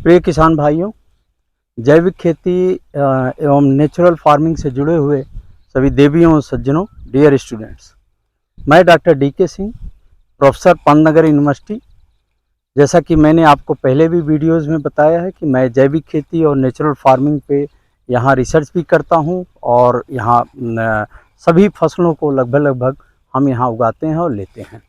प्रिय किसान भाइयों, जैविक खेती एवं नेचुरल फार्मिंग से जुड़े हुए सभी देवियों और सज्जनों, डियर स्टूडेंट्स, मैं doctor DK Singh, professor Pantnagar university. जैसा कि मैंने आपको पहले भी वीडियोस में बताया है कि मैं जैविक खेती और नेचुरल फार्मिंग पे यहाँ रिसर्च भी करता हूँ और यहाँ सभी फसलों को लगभग हम यहाँ उगाते हैं और लेते हैं।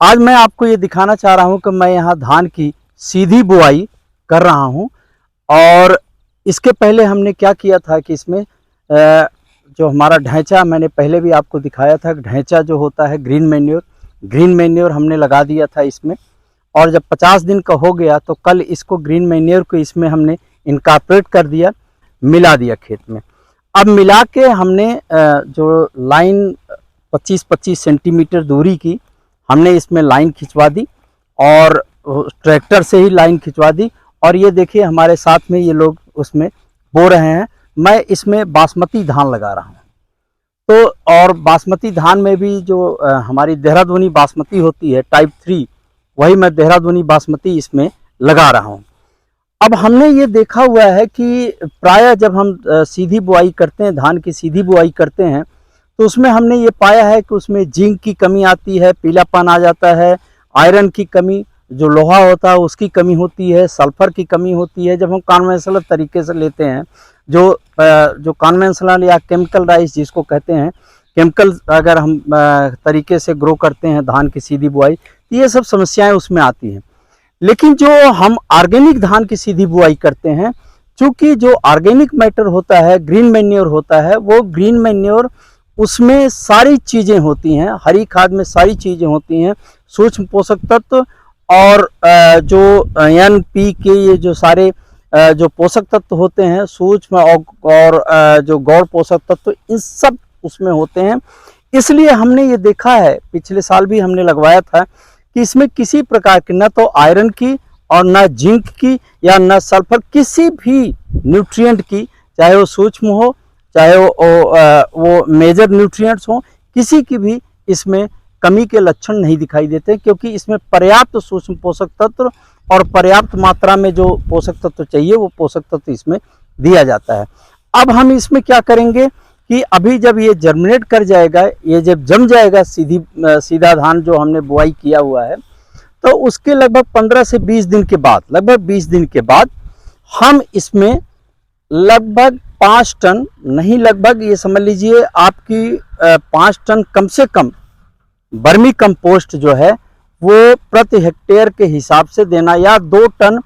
आज मैं आपको ये दिखाना चाह रहा हूँ कि मैं यहाँ धान की सीधी बुआई कर रहा हूँ। और इसके पहले हमने क्या किया था कि इसमें जो हमारा ढैंचा, मैंने पहले भी आपको दिखाया था, ढैंचा जो होता है ग्रीन मैन्योर हमने लगा दिया था इसमें। और जब 50 दिन का हो गया तो कल इसको ग्रीन मैन्योर को इसमें हमने इनकॉर्पोरेट कर दिया, मिला दिया खेत में। अब मिला के हमने जो लाइन 25-25 सेंटीमीटर दूरी की हमने इसमें लाइन खिंचवा दी और ट्रैक्टर से ही लाइन खिंचवा दी। और ये देखिए हमारे साथ में ये लोग उसमें बो रहे हैं। मैं इसमें बासमती धान लगा रहा हूँ। तो और बासमती धान में भी जो हमारी देहरादूनी बासमती होती है टाइप 3, वही मैं देहरादूनी बासमती इसमें लगा रहा हूँ। अब हमने ये देखा हुआ है कि प्रायः जब हम सीधी बुआई करते हैं, धान की सीधी बुआई करते हैं, तो उसमें हमने ये पाया है कि उसमें जिंक की कमी आती है, पीलापन आ जाता है, आयरन की कमी, जो लोहा होता है उसकी कमी होती है, सल्फर की कमी होती है। जब हम कन्वेंशनल तरीके से लेते हैं, जो कन्वेंशनल या केमिकल राइस जिसको कहते हैं, केमिकल अगर हम तरीके से ग्रो करते हैं धान की सीधी बुआई, तो ये सब समस्याएं उसमें आती हैं। लेकिन जो हम ऑर्गेनिक धान की सीधी बुआई करते हैं, चूँकि जो ऑर्गेनिक मैटर होता है, ग्रीन मैन्योर होता है, वो ग्रीन मैन्योर उसमें सारी चीज़ें होती हैं, हरी खाद में सारी चीज़ें होती हैं, सूक्ष्म पोषक तत्व और जो NPK, ये जो सारे जो पोषक तत्व होते हैं, सूक्ष्म और जो गौण पोषक तत्व, इन सब उसमें होते हैं। इसलिए हमने ये देखा है, पिछले साल भी हमने लगवाया था कि इसमें किसी प्रकार की न तो आयरन की और न जिंक की या न सल्फर, किसी भी न्यूट्रिएंट की, चाहे वो सूक्ष्म हो चाहे वो मेजर न्यूट्रिएंट्स हो, किसी की भी इसमें कमी के लक्षण नहीं दिखाई देते, क्योंकि इसमें पर्याप्त सूक्ष्म पोषक तत्व और पर्याप्त मात्रा में जो पोषक तत्व चाहिए वो पोषक तत्व इसमें दिया जाता है। अब हम इसमें क्या करेंगे कि अभी जब ये जर्मिनेट कर जाएगा, ये जब जम जाएगा सीधा धान जो हमने बुआई किया हुआ है, तो उसके लगभग 15 से 20 दिन के बाद, लगभग 20 दिन के बाद हम इसमें लगभग 5 टन, नहीं लगभग, ये समझ लीजिए आपकी 5 टन कम से कम वर्मी कंपोस्ट जो है वो प्रति हेक्टेयर के हिसाब से देना, या 2 टन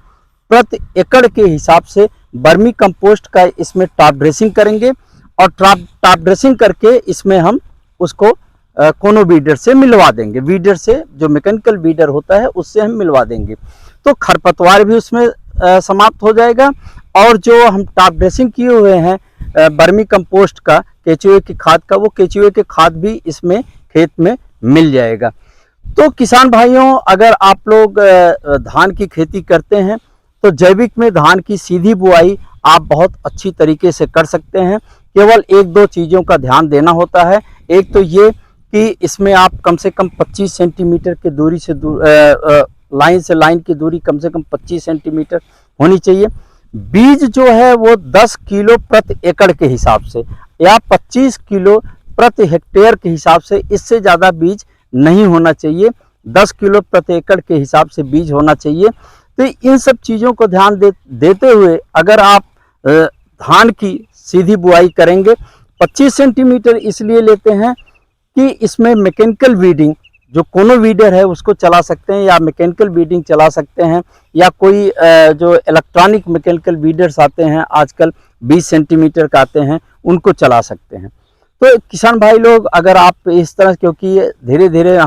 प्रति एकड़ के हिसाब से वर्मी कंपोस्ट का इसमें टॉप ड्रेसिंग करेंगे। और टॉप ड्रेसिंग करके इसमें हम उसको कोनो वीडर से मिलवा देंगे, वीडर से, जो मैकेनिकल वीडर होता है उससे हम मिलवा देंगे। तो खरपतवार भी उसमें समाप्त हो जाएगा। और जो हम टॉप ड्रेसिंग किए हुए हैं वर्मी कंपोस्ट का, केचुए की खाद का, वो केचुए के खाद भी इसमें खेत में मिल जाएगा। तो किसान भाइयों, अगर आप लोग धान की खेती करते हैं तो जैविक में धान की सीधी बुआई आप बहुत अच्छी तरीके से कर सकते हैं। केवल 1-2 चीज़ों का ध्यान देना होता है। एक तो ये कि इसमें आप कम से कम 25 सेंटीमीटर की दूरी से लाइन से लाइन की दूरी कम से कम 25 सेंटीमीटर होनी चाहिए। बीज जो है वो 10 किलो प्रति एकड़ के हिसाब से या 25 किलो प्रति हेक्टेयर के हिसाब से, इससे ज़्यादा बीज नहीं होना चाहिए। 10 किलो प्रति एकड़ के हिसाब से बीज होना चाहिए। तो इन सब चीज़ों को ध्यान देते हुए अगर आप धान की सीधी बुआई करेंगे, 25 सेंटीमीटर इसलिए लेते हैं कि इसमें मैकेनिकल वीडिंग, जो कोनो वीडर है उसको चला सकते हैं, या मैकेनिकल वीडिंग चला सकते हैं, या कोई जो इलेक्ट्रॉनिक मैकेनिकल वीडर्स आते हैं आजकल 20 सेंटीमीटर का आते हैं, उनको चला सकते हैं। तो किसान भाई लोग, अगर आप इस तरह, क्योंकि धीरे धीरे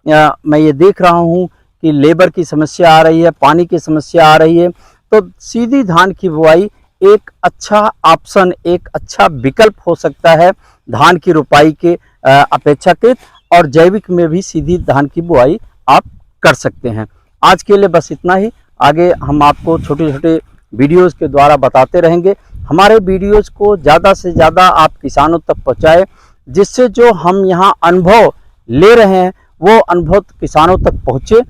मैं ये देख रहा हूँ कि लेबर की समस्या आ रही है, पानी की समस्या आ रही है, तो सीधी धान की बुआई एक अच्छा ऑप्शन, एक अच्छा विकल्प हो सकता है धान की रोपाई के अपेक्षाकृत। और जैविक में भी सीधी धान की बुआई आप कर सकते हैं। आज के लिए बस इतना ही। आगे हम आपको छोटे छोटे वीडियोस के द्वारा बताते रहेंगे। हमारे वीडियोस को ज़्यादा से ज़्यादा आप किसानों तक पहुँचाएं, जिससे जो हम यहाँ अनुभव ले रहे हैं वो अनुभव किसानों तक पहुँचे,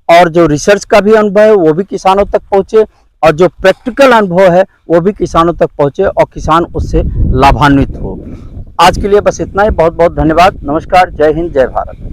और जो रिसर्च का भी अनुभव है वो भी किसानों तक पहुँचे, और जो प्रैक्टिकल अनुभव है वो भी किसानों तक पहुँचे और किसान उससे लाभान्वित हो। आज के लिए बस इतना ही। बहुत बहुत धन्यवाद। नमस्कार। जय हिंद, जय भारत।